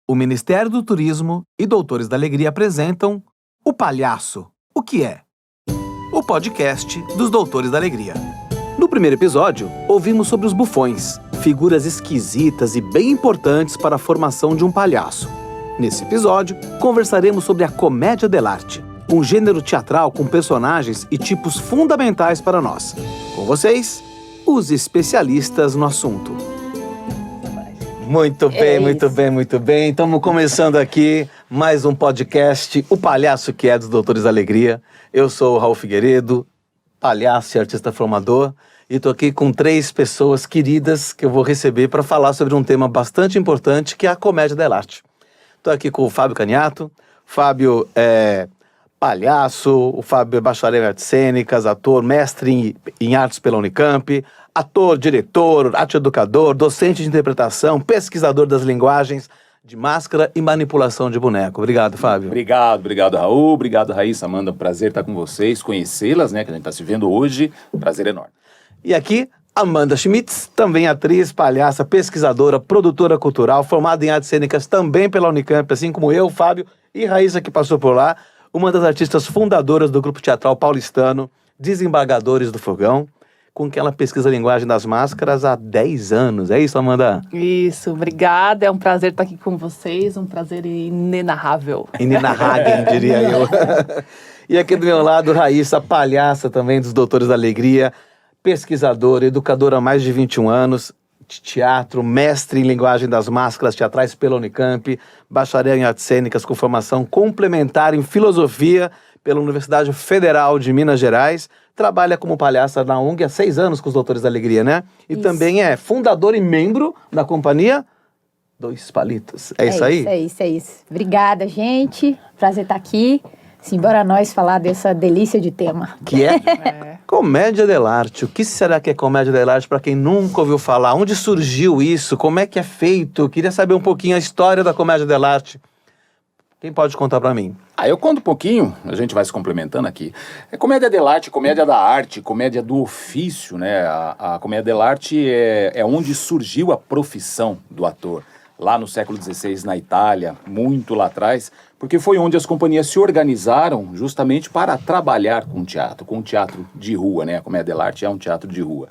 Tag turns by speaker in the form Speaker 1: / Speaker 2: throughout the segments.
Speaker 1: O Ministério do Turismo e Doutores da Alegria apresentam O Palhaço, o que é? O podcast dos Doutores da Alegria. No primeiro episódio, ouvimos sobre os bufões, figuras esquisitas e bem importantes para a formação de um palhaço. Nesse episódio, conversaremos sobre a comédia dell'arte, um gênero teatral com personagens e tipos fundamentais para nós. Com vocês, os especialistas no assunto. Muito bem. Estamos começando aqui mais um podcast, O Palhaço que é dos Doutores da Alegria. Eu sou o Raul Figueiredo, palhaço e artista formador, e estou aqui com 3 pessoas queridas que eu vou receber para falar sobre um tema bastante importante, que é a comédia dell'arte. Estou aqui com o Fábio Caniato. O Fábio é palhaço, o Fábio é bacharel em artes cênicas, ator, mestre em artes pela Unicamp, ator, diretor, arte educador, docente de interpretação, pesquisador das linguagens de máscara e manipulação de boneco. Obrigado, Fábio.
Speaker 2: Obrigado, Raul. Obrigado, Raíssa, Amanda. Prazer estar com vocês, conhecê-las, né, que a gente está se vendo hoje. Prazer enorme.
Speaker 1: E aqui, Amanda Schmitz, também atriz, palhaça, pesquisadora, produtora cultural, formada em artes cênicas também pela Unicamp, assim como eu, Fábio, e Raíssa, que passou por lá, uma das artistas fundadoras do grupo teatral paulistano, Desembargadores do Fogão, com quem ela pesquisa a linguagem das máscaras há 10 anos. É isso, Amanda?
Speaker 3: Isso, obrigada. É um prazer estar aqui com vocês, um prazer inenarrável.
Speaker 1: Inenarrável, diria eu. E aqui do meu lado, Raíssa, palhaça também dos Doutores da Alegria, pesquisadora, educadora há mais de 21 anos, de teatro, mestre em linguagem das máscaras teatrais pela Unicamp, bacharel em artes cênicas com formação complementar em filosofia pela Universidade Federal de Minas Gerais, trabalha como palhaça na ONG há 6 anos com os Doutores da Alegria, né? E isso. Também é fundador e membro da companhia Dois Palitos. É isso aí?
Speaker 4: É isso. Obrigada, gente. Prazer estar aqui. Simbora nós falar dessa delícia de tema.
Speaker 1: Que é comédia dell'arte. O que será que é comédia dell'arte para quem nunca ouviu falar? Onde surgiu isso? Como é que é feito? Queria saber um pouquinho a história da comédia dell'arte. Quem pode contar para mim?
Speaker 2: Eu conto um pouquinho, a gente vai se complementando aqui. É comédia dell'arte, comédia da arte, comédia do ofício, né? A comédia dell'arte é onde surgiu a profissão do ator. Lá no século XVI, na Itália, muito lá atrás, porque foi onde as companhias se organizaram justamente para trabalhar com teatro de rua, né? A comédia dell'arte é um teatro de rua.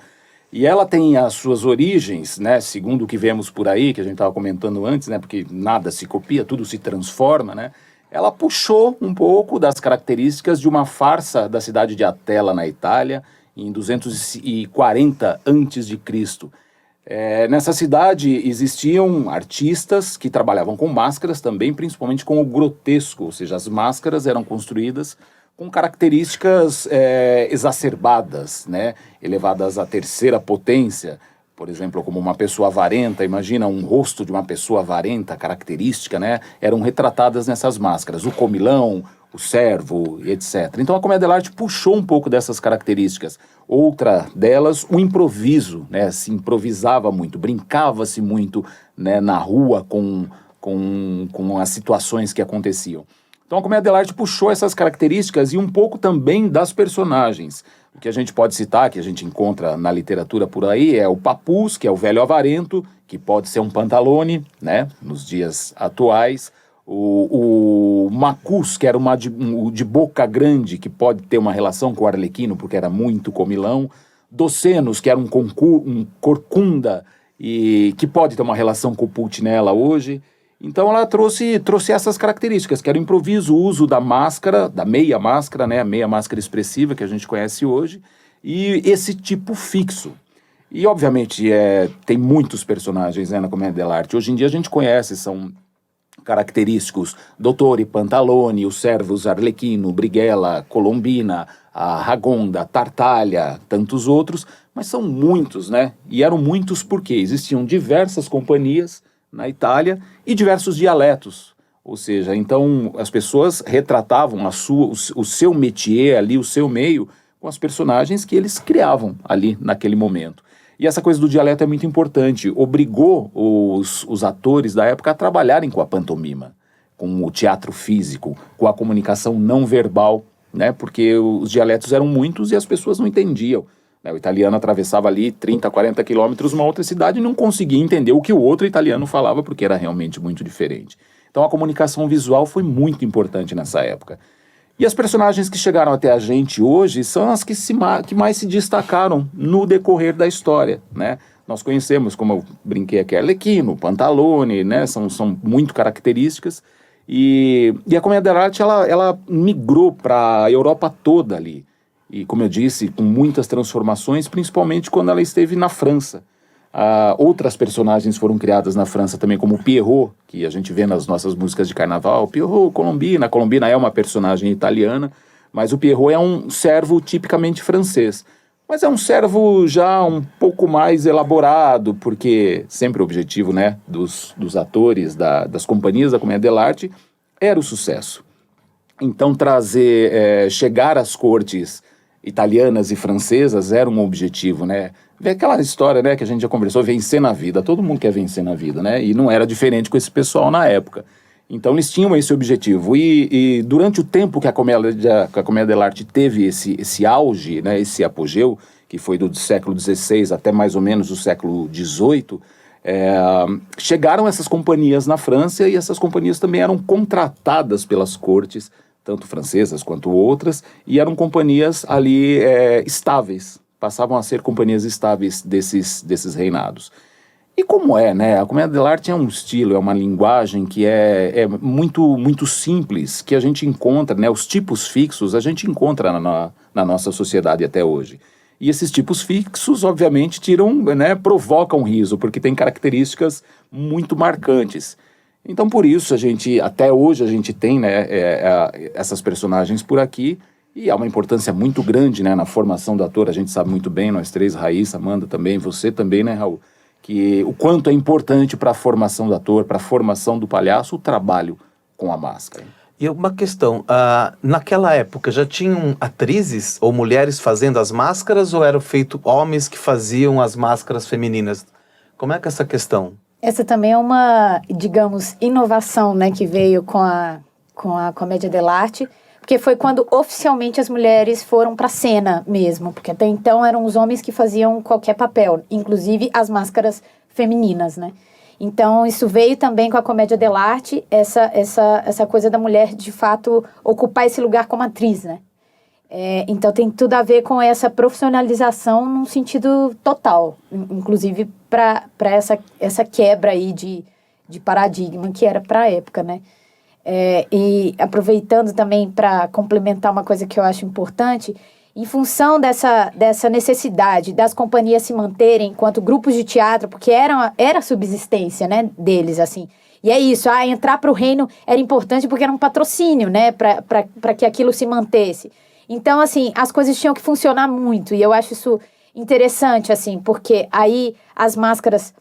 Speaker 2: E ela tem as suas origens, né, segundo o que vemos por aí, que a gente estava comentando antes, né, porque nada se copia, tudo se transforma, né? Ela puxou um pouco das características de uma farsa da cidade de Atella, na Itália, em 240 a.C. Nessa cidade existiam artistas que trabalhavam com máscaras também, principalmente com o grotesco, ou seja, as máscaras eram construídas com características exacerbadas, né? Elevadas à terceira potência, por exemplo, como uma pessoa avarenta, imagina um rosto de uma pessoa avarenta, característica, né? Eram retratadas nessas máscaras, o comilão, o servo, etc. Então a comédia dell'arte puxou um pouco dessas características. Outra delas, o improviso, né? Se improvisava muito, brincava-se muito, né, na rua com as situações que aconteciam. Então a comédia dell'arte puxou essas características e um pouco também das personagens. O que a gente pode citar, que a gente encontra na literatura por aí, é o papus, que é o velho avarento, que pode ser um pantalone, né, nos dias atuais. O macus, que era de boca grande, que pode ter uma relação com o arlequino, porque era muito comilão. Docenos, que era um corcunda, e que pode ter uma relação com o pulcinella hoje. Então ela trouxe essas características, que era o improviso, o uso da máscara, da meia máscara, né, a meia máscara expressiva que a gente conhece hoje, e esse tipo fixo. E obviamente tem muitos personagens, né, na comédia dell'arte. Hoje em dia a gente conhece, são característicos Dottore, Pantalone, os servos Arlequino, Brighella, Colombina, a Ragonda, Tartaglia, tantos outros, mas são muitos, né? E eram muitos porque existiam diversas companhias na Itália e diversos dialetos, ou seja, então as pessoas retratavam o seu métier ali, o seu meio, com as personagens que eles criavam ali naquele momento. E essa coisa do dialeto é muito importante, obrigou os atores da época a trabalharem com a pantomima, com o teatro físico, com a comunicação não verbal, né? Porque os dialetos eram muitos e as pessoas não entendiam. né? O italiano atravessava ali 30, 40 quilômetros uma outra cidade e não conseguia entender o que o outro italiano falava, porque era realmente muito diferente. Então a comunicação visual foi muito importante nessa época. E as personagens que chegaram até a gente hoje são as que mais se destacaram no decorrer da história, né? Nós conhecemos, como eu brinquei aqui, Arlequino, Pantalone, né? São muito características. E a comédia dell'arte, ela migrou para a Europa toda ali. E, como eu disse, com muitas transformações, principalmente quando ela esteve na França. Outras personagens foram criadas na França também, como o Pierrot, que a gente vê nas nossas músicas de carnaval. Pierrot, Colombina. A Colombina é uma personagem italiana, mas o Pierrot é um servo tipicamente francês. Mas é um servo já um pouco mais elaborado, porque sempre o objetivo, né, dos atores, das companhias da comédia dell'arte, era o sucesso. Então chegar às cortes italianas e francesas era um objetivo, né? Vê aquela história, né, que a gente já conversou, vencer na vida. Todo mundo quer vencer na vida, né? E não era diferente com esse pessoal na época. Então eles tinham esse objetivo. E durante o tempo que a comédia dell'arte teve esse auge, né, esse apogeu, que foi do século XVI até mais ou menos o século XVIII, chegaram essas companhias na França e essas companhias também eram contratadas pelas cortes, tanto francesas quanto outras, e eram companhias ali estáveis, passavam a ser companhias estáveis desses reinados. E como né? A comédia dell'arte é um estilo, é uma linguagem que é muito, muito simples, que a gente encontra, né? Os tipos fixos a gente encontra na nossa sociedade até hoje. E esses tipos fixos, obviamente, provocam riso, porque tem características muito marcantes. Então, por isso, até hoje a gente tem, né, essas personagens por aqui, e há uma importância muito grande, né, na formação do ator. A gente sabe muito bem, nós três, Raíssa, Amanda também, você também, né, Raul? Que o quanto é importante para a formação do ator, para a formação do palhaço, o trabalho com a máscara.
Speaker 1: E uma questão, naquela época já tinham atrizes ou mulheres fazendo as máscaras ou eram feitos homens que faziam as máscaras femininas? Como é que é essa questão?
Speaker 4: Essa também é uma, digamos, inovação, né, que veio com a comédia dell'arte, porque foi quando oficialmente as mulheres foram para a cena mesmo, porque até então eram os homens que faziam qualquer papel, inclusive as máscaras femininas, né? Então isso veio também com a comédia dell'arte, essa coisa da mulher de fato ocupar esse lugar como atriz, né? Então tem tudo a ver com essa profissionalização num sentido total, inclusive para essa quebra aí de paradigma que era para a época, né? E aproveitando também para complementar uma coisa que eu acho importante, em função dessa necessidade das companhias se manterem enquanto grupos de teatro, porque era a subsistência, né, deles, assim. E é isso, entrar para o reino era importante porque era um patrocínio, né, para que aquilo se mantesse. Então, assim, as coisas tinham que funcionar muito, e eu acho isso interessante, assim, porque aí as máscaras,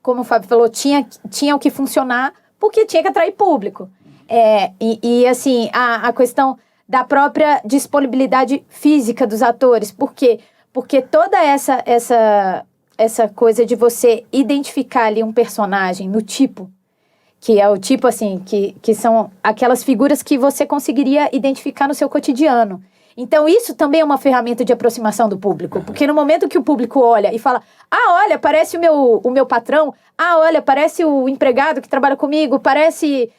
Speaker 4: como o Fábio falou, tinham que funcionar porque tinha que atrair público. Assim, a questão da própria disponibilidade física dos atores. Por quê? Porque toda essa coisa de você identificar ali um personagem no tipo, que é o tipo, assim, que são aquelas figuras que você conseguiria identificar no seu cotidiano. Então, isso também é uma ferramenta de aproximação do público. Porque no momento que o público olha e fala, olha, parece o meu patrão, olha, parece o empregado que trabalha comigo, parece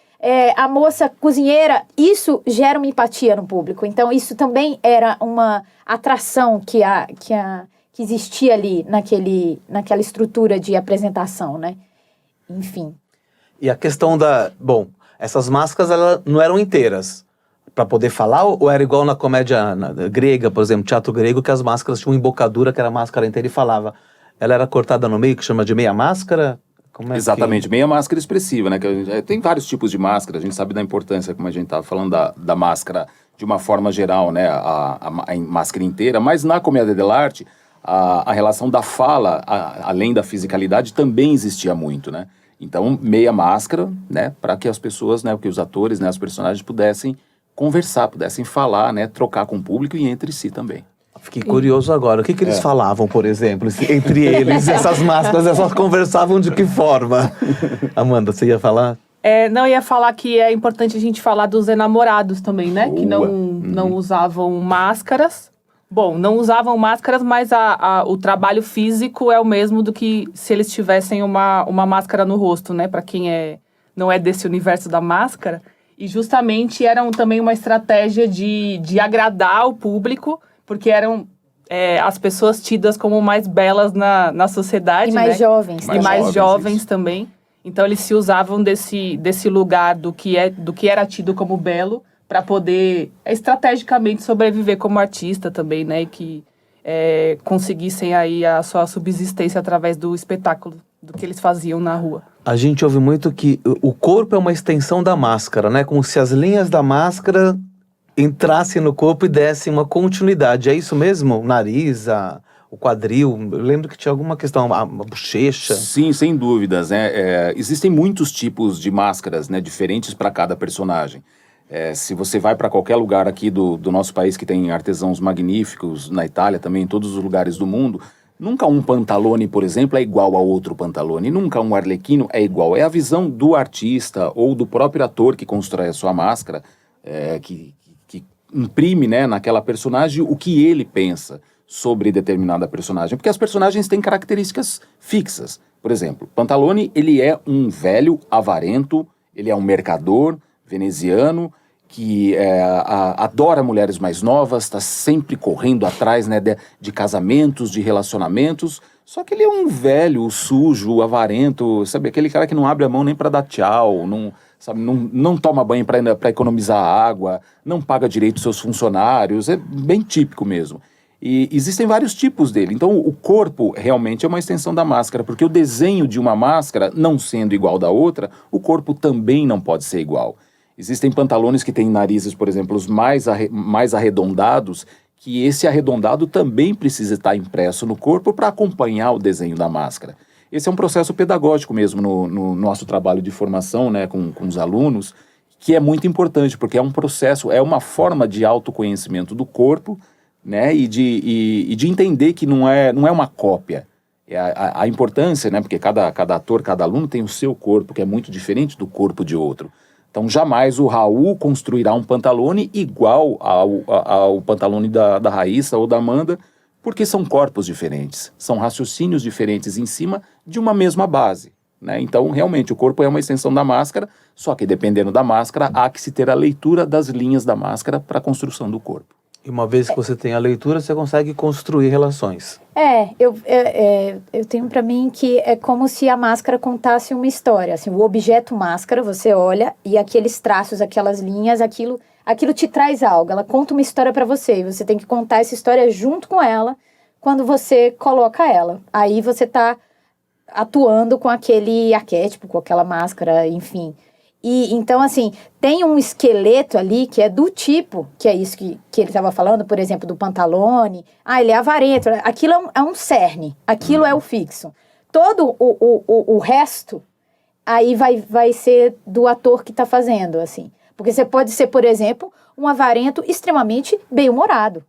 Speaker 4: a moça cozinheira, isso gera uma empatia no público. Então, isso também era uma atração que existia ali naquela estrutura de apresentação, né? Enfim.
Speaker 1: E a questão essas máscaras elas não eram inteiras para poder falar, ou era igual na comédia grega, por exemplo, teatro grego, que as máscaras tinham uma embocadura que era a máscara inteira e falava. Ela era cortada no meio, que chama de meia máscara?
Speaker 2: Exatamente, meia máscara expressiva, né? Tem vários tipos de máscara, a gente sabe da importância, como a gente estava falando, da máscara de uma forma geral, né? A máscara inteira, mas na comédia dell'arte, a relação da fala, além da fisicalidade, também existia muito, né? Então, meia máscara, né? Para que as pessoas, né? Que os atores, né? Os personagens pudessem conversar, pudessem falar, né? Trocar com o público e entre si também.
Speaker 1: Fiquei curioso agora. O que eles falavam, por exemplo, entre eles, essas máscaras, elas conversavam de que forma? Amanda, você ia falar?
Speaker 3: Não, ia falar que é importante a gente falar dos enamorados também, né? Que não usavam máscaras, Bom, não usavam máscaras, mas o trabalho físico é o mesmo do que se eles tivessem uma máscara no rosto, né? Para quem não é desse universo da máscara. E justamente eram também uma estratégia de agradar o público, porque eram as pessoas tidas como mais belas na sociedade,
Speaker 4: E mais
Speaker 3: né?
Speaker 4: jovens.
Speaker 3: E mais jovens
Speaker 2: isso.
Speaker 3: também. Então eles se usavam desse lugar do que era tido como belo para poder estrategicamente sobreviver como artista também, né? E que conseguissem aí a sua subsistência através do espetáculo, do que eles faziam na rua.
Speaker 1: A gente ouve muito que o corpo é uma extensão da máscara, né? Como se as linhas da máscara entrassem no corpo e dessem uma continuidade. É isso mesmo? O nariz, o quadril. Eu lembro que tinha alguma questão, a bochecha.
Speaker 2: Sim, sem dúvidas, né? Existem muitos tipos de máscaras, né, diferentes para cada personagem. Se você vai para qualquer lugar aqui do nosso país que tem artesãos magníficos, na Itália também, em todos os lugares do mundo, nunca um Pantalone, por exemplo, é igual a outro Pantalone. Nunca um Arlequino é igual. É a visão do artista ou do próprio ator que constrói a sua máscara, que imprime, né, naquela personagem o que ele pensa sobre determinada personagem. Porque as personagens têm características fixas. Por exemplo, Pantalone, ele é um velho avarento, ele é um mercador veneziano que adora mulheres mais novas, está sempre correndo atrás, né, de casamentos, de relacionamentos. Só que ele é um velho, sujo, avarento, sabe? Aquele cara que não abre a mão nem para dar tchau, não toma banho para economizar água, não paga direito seus funcionários, é bem típico mesmo. E existem vários tipos dele. Então o corpo realmente é uma extensão da máscara, porque o desenho de uma máscara, não sendo igual da outra, o corpo também não pode ser igual. Existem pantalones que têm narizes, por exemplo, os mais arredondados, que esse arredondado também precisa estar impresso no corpo para acompanhar o desenho da máscara. Esse é um processo pedagógico mesmo no nosso trabalho de formação, né, com os alunos, que é muito importante, porque é um processo, é uma forma de autoconhecimento do corpo, né, e de entender que não é uma cópia. A importância, né, porque cada ator, cada aluno tem o seu corpo, que é muito diferente do corpo de outro. Então, jamais o Raul construirá um Pantalone igual ao Pantalone da Raíssa ou da Amanda, porque são corpos diferentes, são raciocínios diferentes em cima de uma mesma base, né? Então, realmente, o corpo é uma extensão da máscara, só que dependendo da máscara, há que se ter a leitura das linhas da máscara para a construção do corpo.
Speaker 1: E uma vez que você tem a leitura, você consegue construir relações.
Speaker 4: Eu tenho para mim que é como se a máscara contasse uma história. Assim, o objeto máscara, você olha e aqueles traços, aquelas linhas, aquilo te traz algo. Ela conta uma história para você e você tem que contar essa história junto com ela quando você coloca ela. Aí você está atuando com aquele arquétipo, com aquela máscara, enfim. E então, assim, tem um esqueleto ali que é do tipo, que é isso que ele estava falando, por exemplo, do Pantalone. Ele é avarento. Aquilo é um cerne, aquilo é o fixo. Todo o resto aí vai ser do ator que está fazendo, assim. Porque você pode ser, por exemplo, um avarento extremamente bem-humorado.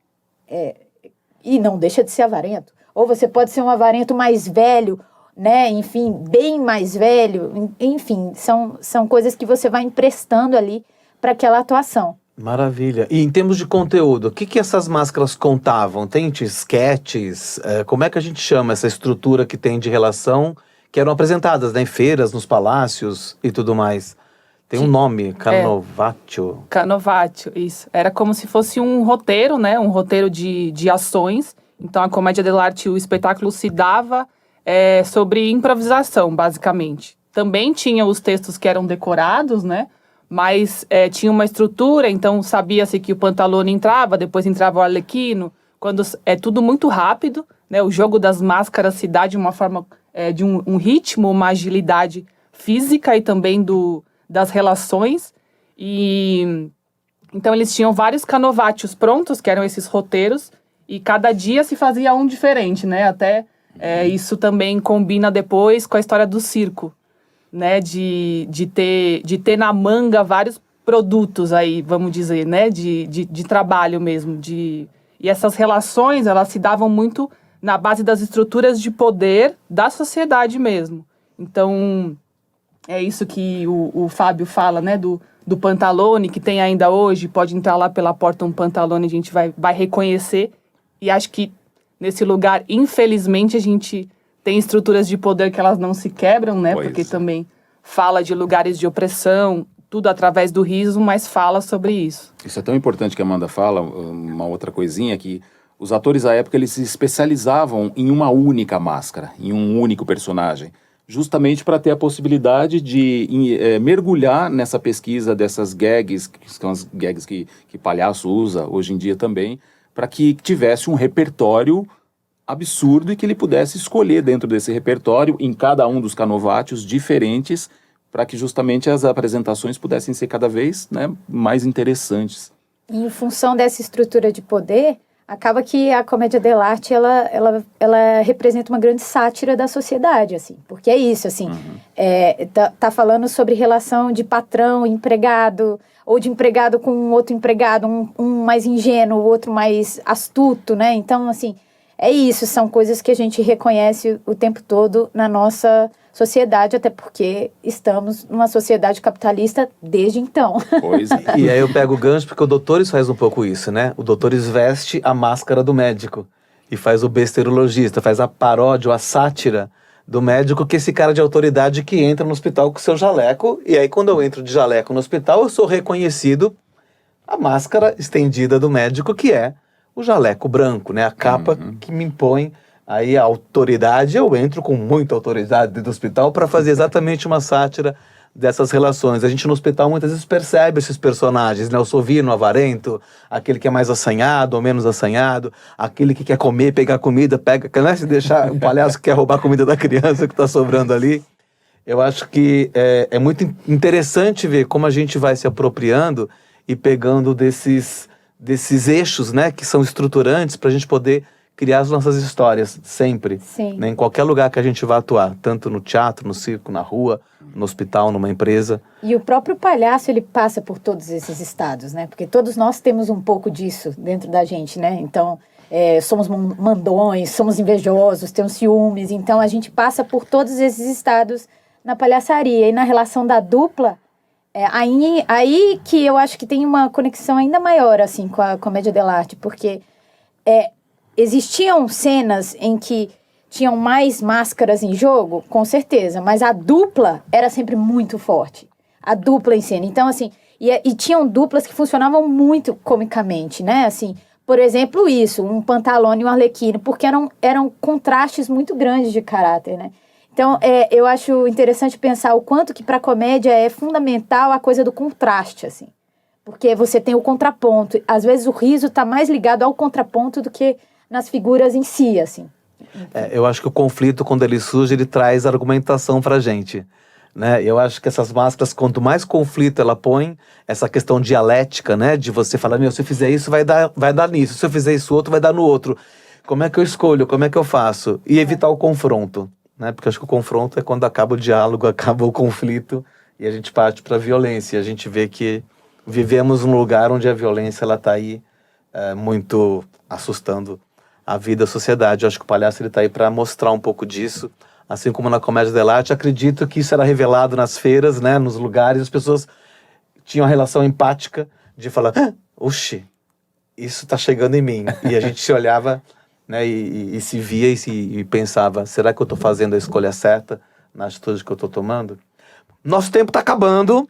Speaker 4: E não deixa de ser avarento. Ou você pode ser um avarento mais velho, né, enfim, bem mais velho, enfim, são coisas que você vai emprestando ali para aquela atuação.
Speaker 1: Maravilha. E em termos de conteúdo, o que essas máscaras contavam? Tem sketches? Como é que a gente chama essa estrutura que tem de relação, que eram apresentadas, né, em feiras, nos palácios e tudo mais? Tem um nome, Canovaccio.
Speaker 3: Canovaccio, isso. Era como se fosse um roteiro, né, um roteiro de ações. Então, a Commedia dell'arte, o espetáculo se dava sobre improvisação, basicamente. Também tinha os textos que eram decorados, né? Mas tinha uma estrutura, então sabia-se que o Pantalone entrava, depois entrava o Arlequino. Quando é tudo muito rápido, né? O jogo das máscaras se dá de uma forma, de um ritmo, uma agilidade física e também das relações. E então eles tinham vários canovaccios prontos, que eram esses roteiros, e cada dia se fazia um diferente, né? Até isso também combina depois com a história do circo, né? De ter na manga vários produtos aí, vamos dizer, né? De trabalho mesmo. E essas relações, elas se davam muito na base das estruturas de poder da sociedade mesmo. Então, é isso que o Fábio fala, né? Do Pantalone, que tem ainda hoje, pode entrar lá pela porta um Pantalone, a gente vai reconhecer E acho que nesse lugar, infelizmente, a gente tem estruturas de poder que elas não se quebram, né?
Speaker 2: Pois
Speaker 3: Porque
Speaker 2: é.
Speaker 3: também fala de lugares de opressão, tudo através do riso, mas fala sobre isso.
Speaker 2: Isso é tão importante que a Amanda fala, uma outra coisinha, que os atores à época eles se especializavam em uma única máscara, em um único personagem, justamente para ter a possibilidade de mergulhar nessa pesquisa dessas gags, que são as gags que palhaço usa hoje em dia também, para que tivesse um repertório absurdo e que ele pudesse escolher dentro desse repertório, em cada um dos canovátios diferentes, para que justamente as apresentações pudessem ser cada vez, né, mais interessantes.
Speaker 4: E em função dessa estrutura de poder, acaba que a comédia dell'arte, ela representa uma grande sátira da sociedade, assim. Porque é isso, assim. Tá falando sobre relação de patrão e empregado, ou de empregado com um outro empregado, um mais ingênuo, o outro mais astuto, né? Então, assim, é isso. São coisas que a gente reconhece o tempo todo na nossa sociedade, até porque estamos numa sociedade capitalista desde então.
Speaker 2: Pois é.
Speaker 1: E aí eu pego o gancho porque o Doutores faz um pouco isso, né? O Doutores veste a máscara do médico e faz o besterologista, faz a paródia, a sátira do médico, que é esse cara de autoridade que entra no hospital com seu jaleco, e aí quando eu entro de jaleco no hospital, eu sou reconhecido a máscara estendida do médico, que é o jaleco branco, né? A capa que me impõe aí a autoridade. Eu entro com muita autoridade dentro do hospital para fazer exatamente uma sátira dessas relações. A gente no hospital muitas vezes percebe esses personagens, né? O sovino, o avarento, aquele que é mais assanhado ou menos assanhado, aquele que quer comer, pegar comida, né? Se deixar o palhaço que quer roubar a comida da criança que está sobrando ali. Eu acho que é muito interessante ver como a gente vai se apropriando e pegando desses eixos, né? Que são estruturantes para a gente poder criar as nossas histórias, sempre.
Speaker 4: Sim.
Speaker 1: Né? Em qualquer lugar que a gente vá atuar, tanto no teatro, no circo, na rua, no hospital, numa empresa.
Speaker 4: E o próprio palhaço, ele passa por todos esses estados, né? Porque todos nós temos um pouco disso dentro da gente, né? Então, somos mandões, somos invejosos, temos ciúmes. Então, a gente passa por todos esses estados na palhaçaria. E na relação da dupla, aí que eu acho que tem uma conexão ainda maior, assim, com a comédia dell'arte. Porque existiam cenas em que tinham mais máscaras em jogo, com certeza, mas a dupla era sempre muito forte. A dupla em cena. Então, assim, e tinham duplas que funcionavam muito comicamente, né? Assim, por exemplo, um Pantalone e um Arlequino, porque eram contrastes muito grandes de caráter, né? Então, eu acho interessante pensar o quanto que para a comédia é fundamental a coisa do contraste, assim. Porque você tem o contraponto. Às vezes o riso está mais ligado ao contraponto do que nas figuras em si, assim.
Speaker 1: Eu acho que o conflito, quando ele surge, ele traz argumentação pra gente, né? Eu acho que essas máscaras, quanto mais conflito ela põe, essa questão dialética, né? De você falar, se eu fizer isso, vai dar nisso. Se eu fizer isso outro, vai dar no outro. Como é que eu escolho? Como é que eu faço? E evitar o confronto, né? Porque eu acho que o confronto é quando acaba o diálogo, acaba o conflito e a gente parte pra violência. E a gente vê que vivemos num lugar onde a violência, ela tá aí muito assustando a vida, a sociedade. Eu acho que o palhaço ele tá aí para mostrar um pouco disso, assim como na comédia dell'arte. Acredito que isso era revelado nas feiras, né, nos lugares, as pessoas tinham a relação empática de falar, oxi, isso tá chegando em mim. E a gente se olhava, né, e se via e pensava, será que eu tô fazendo a escolha certa na atitude que eu tô tomando? Nosso tempo tá acabando,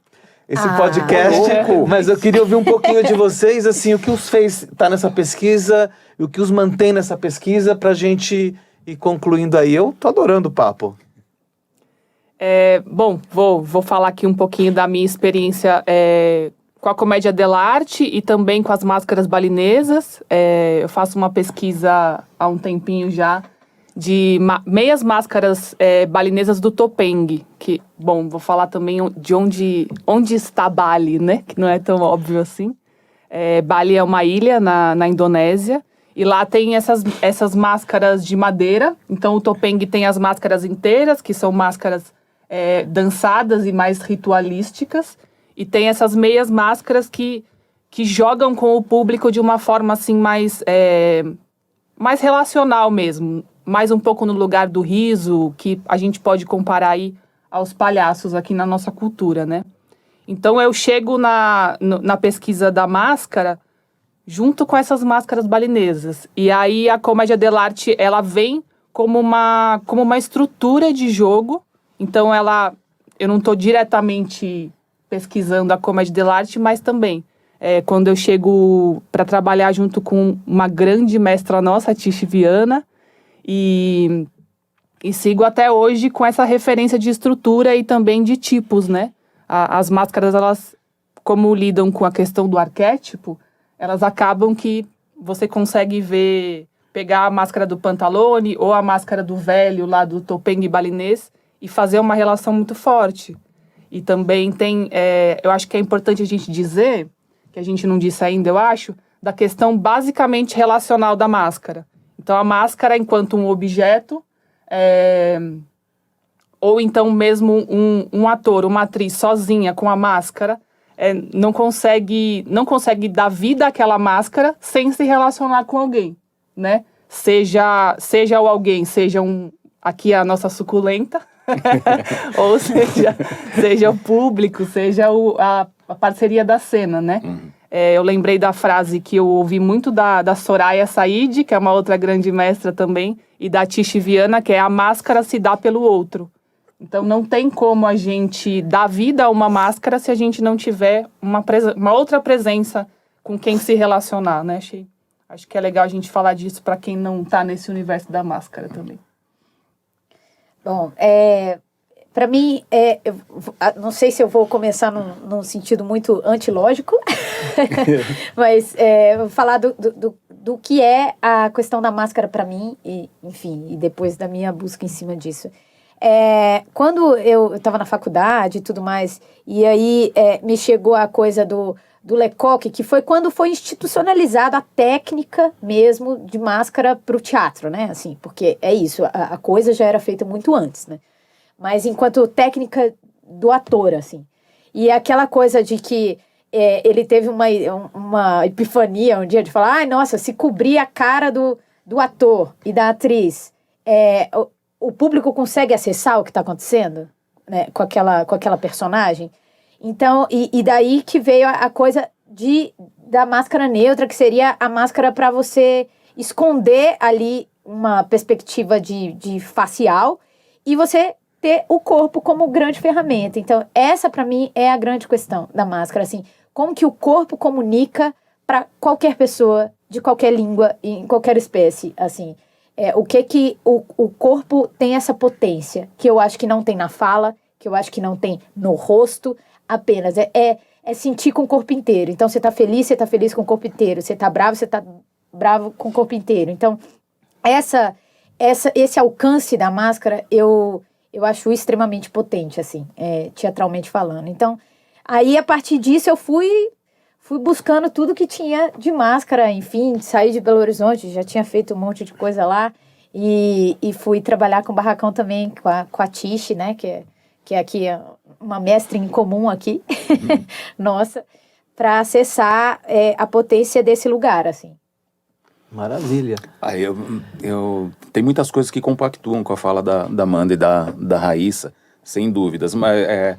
Speaker 1: esse podcast, mas eu queria ouvir um pouquinho de vocês, assim, o que os fez estar nessa pesquisa, e o que os mantém nessa pesquisa, pra gente ir concluindo aí. Eu tô adorando o papo.
Speaker 3: Bom, vou falar aqui um pouquinho da minha experiência com a comédia dell'arte e também com as máscaras balinesas. Eu faço uma pesquisa há um tempinho já de meias máscaras balinesas do Topeng, que, bom, vou falar também de onde está Bali, né, que não é tão óbvio assim. Bali é uma ilha na Indonésia, e lá tem essas máscaras de madeira. Então o Topeng tem as máscaras inteiras, que são máscaras dançadas e mais ritualísticas, e tem essas meias máscaras que jogam com o público de uma forma assim mais relacional mesmo, mais um pouco no lugar do riso, que a gente pode comparar aí aos palhaços aqui na nossa cultura, né? Então eu chego na pesquisa da máscara junto com essas máscaras balinesas. E aí a comédia dell'arte, ela vem como uma estrutura de jogo. Então eu não estou diretamente pesquisando a comédia dell'arte, mas também quando eu chego para trabalhar junto com uma grande mestra nossa, a Tish Viana, e sigo até hoje com essa referência de estrutura e também de tipos, né? As máscaras, elas, como lidam com a questão do arquétipo, elas acabam que você consegue pegar a máscara do Pantalone ou a máscara do velho lá do Topeng balinês e fazer uma relação muito forte. E também tem, eu acho que é importante a gente dizer, que a gente não disse ainda, eu acho, da questão basicamente relacional da máscara. Então, a máscara enquanto um objeto, ou então mesmo um ator, uma atriz sozinha com a máscara, não consegue dar vida àquela máscara sem se relacionar com alguém, né? Seja o alguém, seja aqui a nossa suculenta, ou seja o público, seja a parceria da cena, né? Eu lembrei da frase que eu ouvi muito da Soraya Said, que é uma outra grande mestra também, e da Tish Viana, que é a máscara se dá pelo outro. Então, não tem como a gente dar vida a uma máscara se a gente não tiver uma outra presença com quem se relacionar, né? Acho que é legal a gente falar disso para quem não está nesse universo da máscara também.
Speaker 4: Bom, para mim, eu não sei se eu vou começar num sentido muito antilógico, mas vou falar do que é a questão da máscara para mim, e, enfim, e depois da minha busca em cima disso. Quando eu estava na faculdade e tudo mais, e aí me chegou a coisa do Lecoq, que foi quando foi institucionalizada a técnica mesmo de máscara para o teatro, né? Assim, porque é isso, a coisa já era feita muito antes, né? Mas enquanto técnica do ator, assim. E aquela coisa de que ele teve uma epifania um dia de falar, ai, nossa, se cobrir a cara do ator e da atriz, o público consegue acessar o que está acontecendo, né, com aquela personagem. Então, e daí que veio a coisa da máscara neutra, que seria a máscara para você esconder ali uma perspectiva de facial e você ter o corpo como grande ferramenta. Então, essa para mim é a grande questão da máscara, assim, como que o corpo comunica para qualquer pessoa, de qualquer língua, em qualquer espécie, assim. O que o corpo tem essa potência, que eu acho que não tem na fala, que eu acho que não tem no rosto, apenas é sentir com o corpo inteiro. Então, você tá feliz com o corpo inteiro. Você tá bravo com o corpo inteiro. Então, esse alcance da máscara, eu acho extremamente potente, assim, teatralmente falando. Então, aí, a partir disso, eu fui buscando tudo que tinha de máscara, enfim, saí de Belo Horizonte, já tinha feito um monte de coisa lá, e fui trabalhar com o Barracão também, com a Tish, né, que é aqui uma mestre em comum aqui, nossa, para acessar a potência desse lugar, assim.
Speaker 1: Maravilha.
Speaker 2: Eu tem muitas coisas que compactuam com a fala da Amanda e da Raíssa, sem dúvidas, mas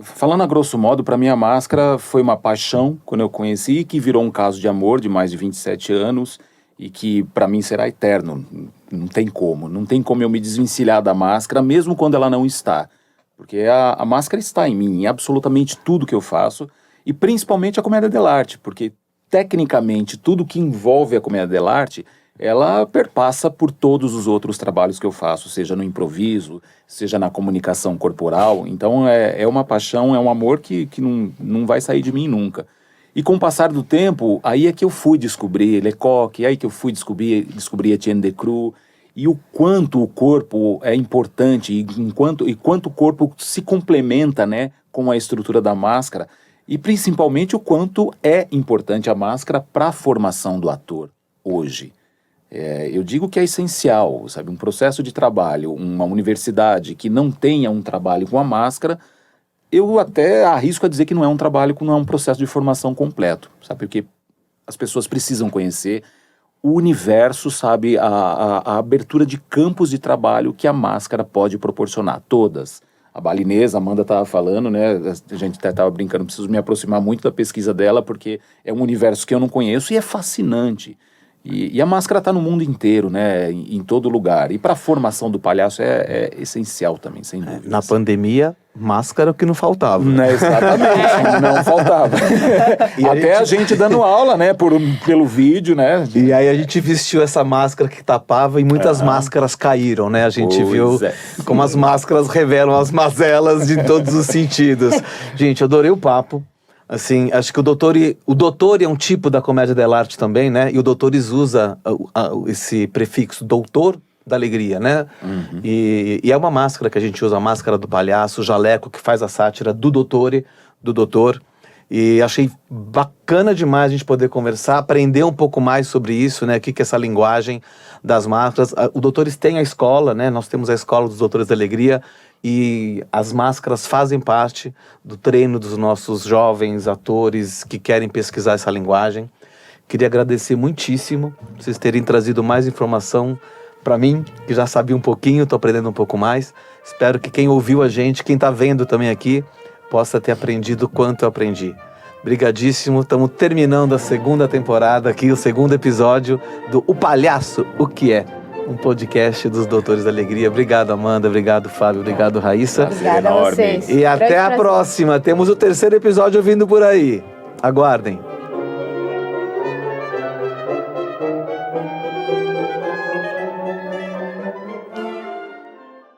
Speaker 2: falando a grosso modo, para mim a máscara foi uma paixão quando eu conheci, que virou um caso de amor de mais de 27 anos e que para mim será eterno. Não tem como eu me desvencilhar da máscara, mesmo quando ela não está. Porque a máscara está em mim, em absolutamente tudo que eu faço, e principalmente a comédia dell'arte, porque tecnicamente tudo que envolve a comédia dell'arte, ela perpassa por todos os outros trabalhos que eu faço, seja no improviso, seja na comunicação corporal. Então é uma paixão, é um amor que não vai sair de mim nunca. E com o passar do tempo, aí é que eu fui descobrir Lecoq, aí que eu fui descobrir Etienne Decroux, e o quanto o corpo é importante, e quanto o corpo se complementa, né, com a estrutura da máscara, e principalmente o quanto é importante a máscara para a formação do ator hoje. Eu digo que é essencial, sabe, um processo de trabalho, uma universidade que não tenha um trabalho com a máscara, eu até arrisco a dizer que não é um trabalho, não é um processo de formação completo, sabe, porque as pessoas precisam conhecer o universo, sabe, a abertura de campos de trabalho que a máscara pode proporcionar, todas. a balinesa, a Amanda estava falando, né? A gente até estava brincando, preciso me aproximar muito da pesquisa dela, porque é um universo que eu não conheço e é fascinante. E a máscara está no mundo inteiro, né? Em todo lugar. E para a formação do palhaço é essencial também, sem dúvida.
Speaker 1: Na pandemia, máscara é o que não faltava.
Speaker 2: Né, exatamente, não faltava.
Speaker 1: E
Speaker 2: Até a gente dando aula, né? Pelo vídeo, né?
Speaker 1: E aí a gente vestiu essa máscara que tapava e muitas máscaras caíram, né? A gente
Speaker 2: Pois
Speaker 1: viu
Speaker 2: é.
Speaker 1: como as máscaras revelam as mazelas de todos os sentidos. Gente, eu adorei o papo. Assim, acho que o doutor é um tipo da comédia dell'arte também, né? E o Doutores usa esse prefixo doutor da alegria, né? E é uma máscara que a gente usa, a máscara do palhaço, o jaleco que faz a sátira do doutor. E achei bacana demais a gente poder conversar, aprender um pouco mais sobre isso, né? O que é essa linguagem das máscaras. O Doutores tem a escola, né? Nós temos a escola dos Doutores da Alegria e as máscaras fazem parte do treino dos nossos jovens atores que querem pesquisar essa linguagem. Queria agradecer muitíssimo vocês terem trazido mais informação para mim, que já sabia um pouquinho, estou aprendendo um pouco mais. Espero que quem ouviu a gente, quem está vendo também aqui, possa ter aprendido o quanto eu aprendi. Brigadíssimo, estamos terminando a segunda temporada aqui, o segundo episódio do O Palhaço, o que é? Um podcast dos Doutores da Alegria. Obrigado, Amanda, obrigado, Fábio, obrigado, Raíssa.
Speaker 4: Obrigada a
Speaker 2: enorme.
Speaker 4: vocês.
Speaker 1: E até
Speaker 4: Grande
Speaker 1: a
Speaker 4: prazer.
Speaker 1: próxima, temos o terceiro episódio vindo por aí. Aguardem.